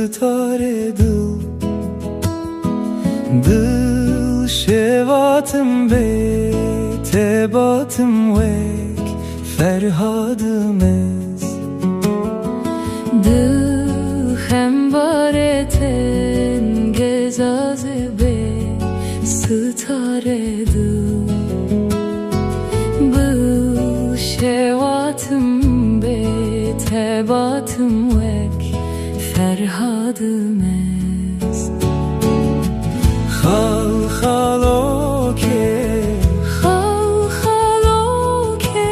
ستاره دل شواتم به تباتم وک فرهادم از دل همبارتن گزازه به ستاره دل bu şevatım be tebatım vek ferhadım ez خال خالوکه خال خالوکه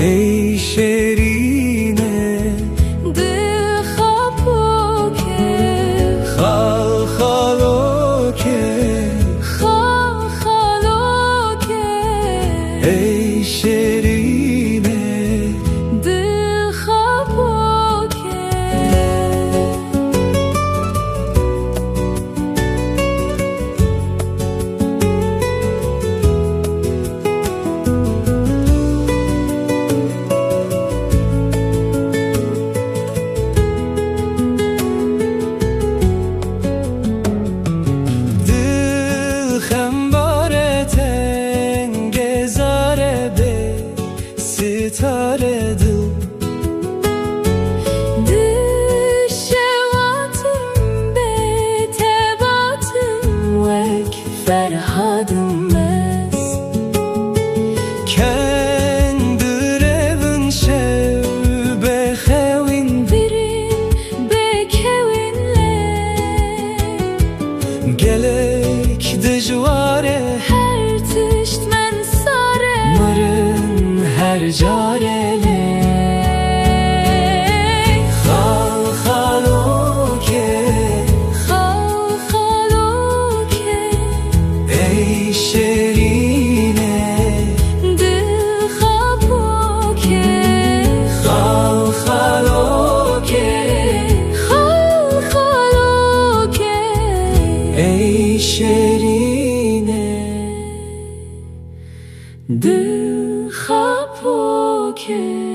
ای شیرینه dil خاپوکه خال خالوکه خال خالوکه ای شیرینه dil خاپوکه دل خمبارتن گزاره به ستاره دل Düşevatım be tebatım vek ferhadım ez kendir evin şev bexewin birin bekewinle gelek dijware her tişt men sare marın her carele خال خالوکه خال خالوکه ای شیرینه dil خاپوکه خال خالوکه خال خالوکه ای شیرینه dil خاپوکه